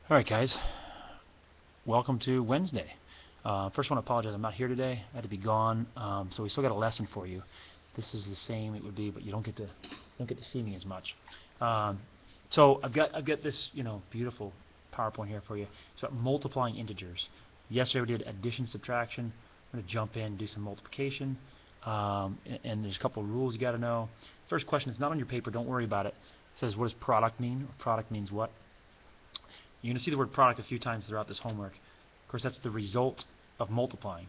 Alright guys, welcome to Wednesday. First I want to apologize, I'm not here today. I had to be gone, so we still got a lesson for you. This is the same it would be, but you don't get to see me as much. So I've got this beautiful PowerPoint here for you. It's about multiplying integers. Yesterday we did addition, subtraction. I'm going to jump in and do some multiplication. And there's a couple of rules you got to know. First question is not on your paper, don't worry about it. It says, what does product mean? Or product means what? You're going to see the word product a few times throughout this homework. Of course, that's the result of multiplying.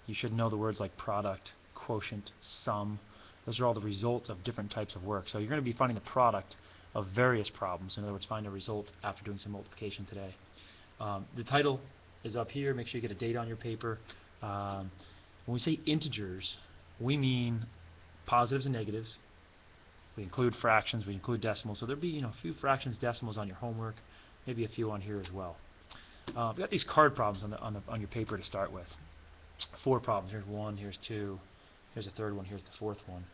You should know the words like product, quotient, sum. Those are all the results of different types of work. So you're going to be finding the product of various problems. In other words, find a result after doing some multiplication today. The title is up here. Make sure you get a date on your paper. When we say integers, we mean positives and negatives. We include fractions. We include decimals. So there'll be a few fractions, decimals on your homework. Maybe a few on here as well. We've got these card problems on your paper to start with. 4 problems. Here's 1, here's 2, here's a third one, here's the fourth one.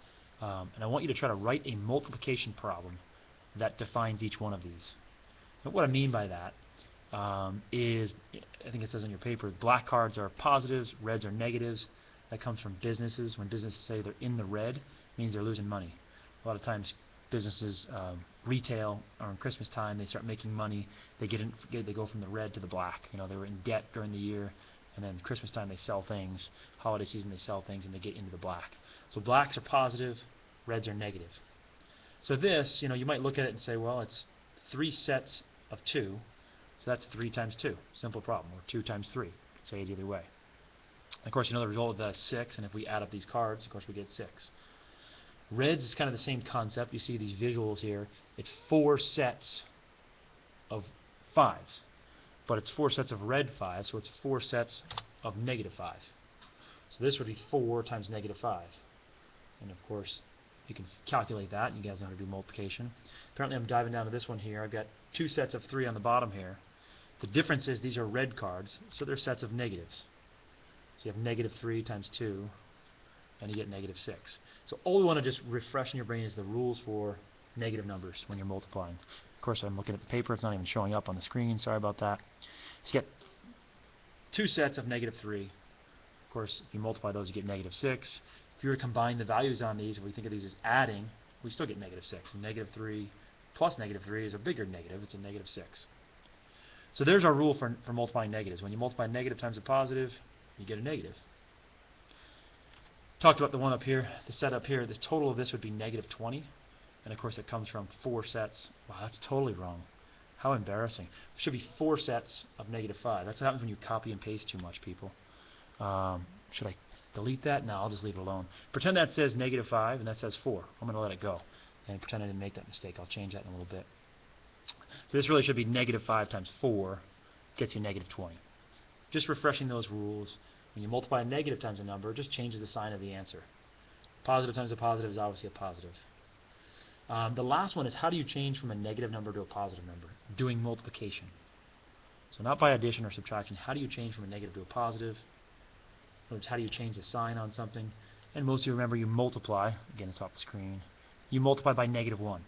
And I want you to try to write a multiplication problem that defines each one of these. And what I mean by that is, I think it says on your paper, black cards are positives, reds are negatives. That comes from businesses. When businesses say they're in the red, it means they're losing money. A lot of times businesses, retail, around Christmas time, they start making money. They go from the red to the black. They were in debt during the year, and then Christmas time they sell things. Holiday season they sell things, and they get into the black. So blacks are positive, reds are negative. So this, you might look at it and say, well, it's 3 sets of 2, so that's 3 times 2. Simple problem. Or 2 times 3. You could say it either way. And of course, the result of that is 6, and if we add up these cards, of course, we get 6. Reds is kind of the same concept. You see these visuals here. It's 4 sets of 5s, but it's 4 sets of red 5, so it's 4 sets of negative 5. So this would be 4 times negative 5. And of course, you can calculate that. You guys know how to do multiplication. Apparently, I'm diving down to this one here. I've got 2 sets of 3 on the bottom here. The difference is these are red cards, so they're sets of negatives. So you have negative 3 times 2. And you get negative 6. So all we want to just refresh in your brain is the rules for negative numbers when you're multiplying. Of course, I'm looking at the paper. It's not even showing up on the screen. Sorry about that. So you get 2 sets of negative 3. Of course, if you multiply those, you get negative 6. If you were to combine the values on these, if we think of these as adding, we still get negative 6. And negative 3 plus negative 3 is a bigger negative. It's a negative 6. So there's our rule for multiplying negatives. When you multiply negative times a positive, you get a negative. Talked about the one up here, the set up here. The total of this would be negative 20. And of course it comes from 4 sets. Wow, that's totally wrong. How embarrassing. It should be 4 sets of negative 5. That's what happens when you copy and paste too much, people. Should I delete that? No, I'll just leave it alone. Pretend that says negative 5 and that says 4. I'm going to let it go. And pretend I didn't make that mistake. I'll change that in a little bit. So this really should be negative 5 times 4 gets you negative 20. Just refreshing those rules. When you multiply a negative times a number, it just changes the sign of the answer. Positive times a positive is obviously a positive. The last one is, how do you change from a negative number to a positive number? Doing multiplication. So not by addition or subtraction. How do you change from a negative to a positive? In other words, how do you change the sign on something? And most of you remember you multiply. Again, it's off the screen. You multiply by negative 1.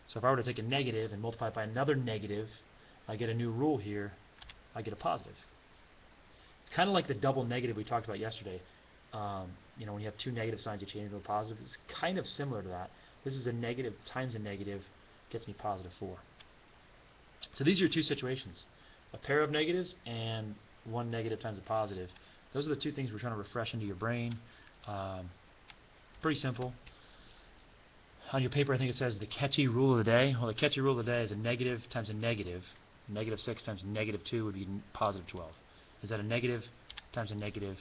So if I were to take a negative and multiply it by another negative, I get a new rule here. I get a positive. It's kind of like the double negative we talked about yesterday. When you have 2 negative signs, you change into a positive. It's kind of similar to that. This is a negative times a negative gets me positive 4. So these are your 2 situations. A pair of negatives and 1 negative times a positive. Those are the 2 things we're trying to refresh into your brain. Pretty simple. On your paper, I think it says the catchy rule of the day. Well, the catchy rule of the day is a negative times a negative. Negative 6 times negative 2 would be positive 12. Is that a negative times a negative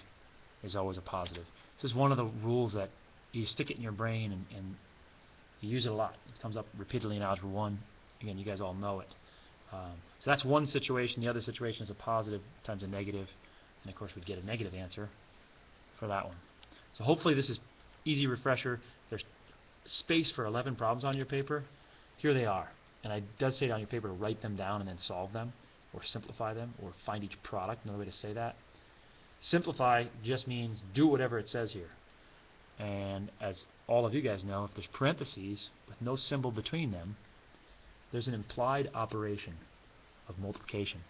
is always a positive. This is one of the rules that you stick it in your brain and you use it a lot. It comes up repeatedly in Algebra 1. Again, you guys all know it. So that's one situation. The other situation is a positive times a negative. And of course, we'd get a negative answer for that one. So hopefully this is easy refresher. There's space for 11 problems on your paper. Here they are. And it does say it on your paper to write them down and then solve them, or simplify them, or find each product. Another way to say that. Simplify just means do whatever it says here. And as all of you guys know, if there's parentheses with no symbol between them, there's an implied operation. of multiplication.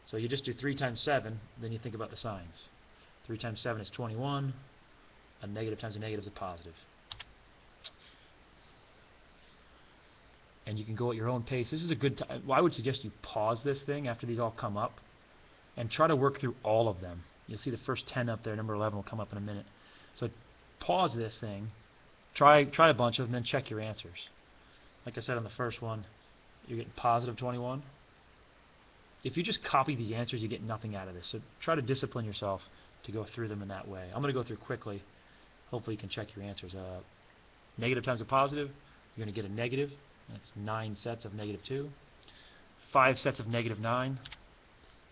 So you just do 3 times 7, then you think about the signs. 3 times 7 is 21. A negative times a negative is a positive. And you can go at your own pace. This is a good time. Well, I would suggest you pause this thing after these all come up and try to work through all of them. You'll see the first 10 up there. Number 11 will come up in a minute. So pause this thing. Try a bunch of them, then check your answers. Like I said on the first one, you're getting positive 21. If you just copy these answers, you get nothing out of this. So try to discipline yourself to go through them in that way. I'm going to go through quickly. Hopefully you can check your answers. Negative times a positive, you're going to get a negative. That's 9 sets of negative 2. 5 sets of negative 9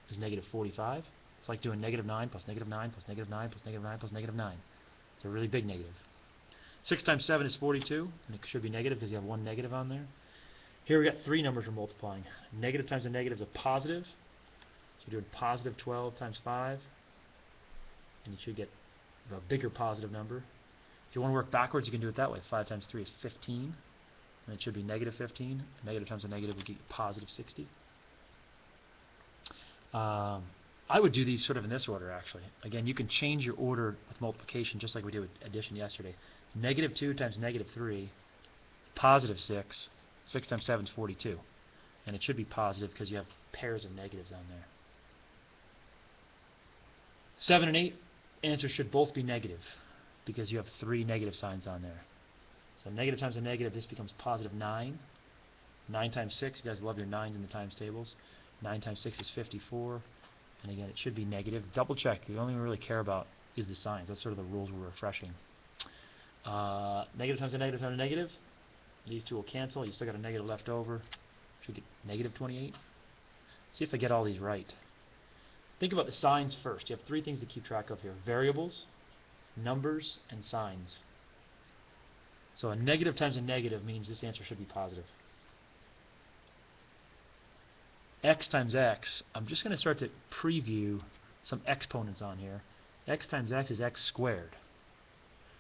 is negative 45. It's like doing negative 9 plus negative 9 plus negative 9 plus negative 9 plus negative 9. It's a really big negative. 6 times 7 is 42, and it should be negative because you have 1 negative on there. Here we got 3 numbers we're multiplying. Negative times a negative is a positive. So you're doing positive 12 times 5, and you should get a bigger positive number. If you want to work backwards, you can do it that way. 5 times 3 is 15, and it should be negative 15. A negative times a negative would get you positive 60. I would do these sort of in this order, actually. Again, you can change your order with multiplication just like we did with addition yesterday. Negative 2 times negative 3, positive 6. 6 times 7 is 42. And it should be positive because you have pairs of negatives on there. 7 and 8, answers should both be negative because you have 3 negative signs on there. So negative times a negative, this becomes positive 9. 9 times 6, you guys love your 9s in the times tables. 9 times 6 is 54. And again, it should be negative. Double check. The only thing we really care about is the signs. That's sort of the rules we're refreshing. Negative times a negative times a negative. These two will cancel. You still got a negative left over. Should get negative 28. See if I get all these right. Think about the signs first. You have 3 things to keep track of here. Variables, numbers, and signs. So a negative times a negative means this answer should be positive. X times x, I'm just going to start to preview some exponents on here. X times x is x squared.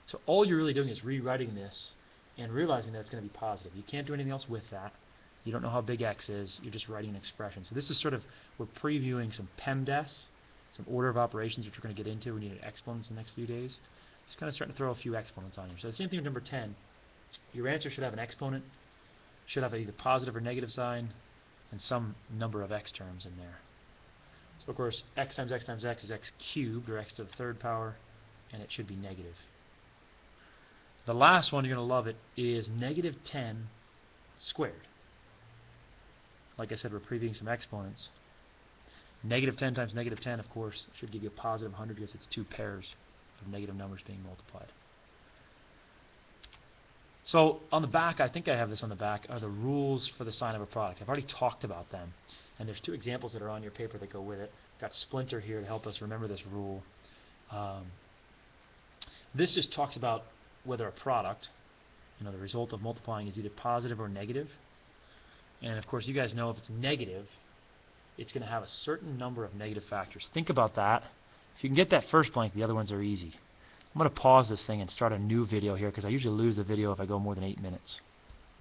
So all you're really doing is rewriting this and realizing that it's going to be positive. You can't do anything else with that. You don't know how big x is. You're just writing an expression. So this is sort of, we're previewing some PEMDAS, some order of operations, which we're going to get into. We need exponents in the next few days. Just kind of starting to throw a few exponents on here. So the same thing with number 10. Your answer should have an exponent, should have either positive or negative sign, and some number of x terms in there. So of course, x times x times x is x cubed, or x to the 3rd power, and it should be negative. The last one, you're going to love it, is negative 10 squared. Like I said, we're previewing some exponents. Negative 10 times negative 10, of course, should give you a positive 100 because it's 2 pairs of negative numbers being multiplied. So on the back, I think I have this on the back, are the rules for the sign of a product. I've already talked about them. And there's 2 examples that are on your paper that go with it. Got Splinter here to help us remember this rule. This just talks about whether a product, the result of multiplying is either positive or negative. And of course, you guys know if it's negative, it's going to have a certain number of negative factors. Think about that. If you can get that first blank, the other ones are easy. I'm going to pause this thing and start a new video here because I usually lose the video if I go more than 8 minutes.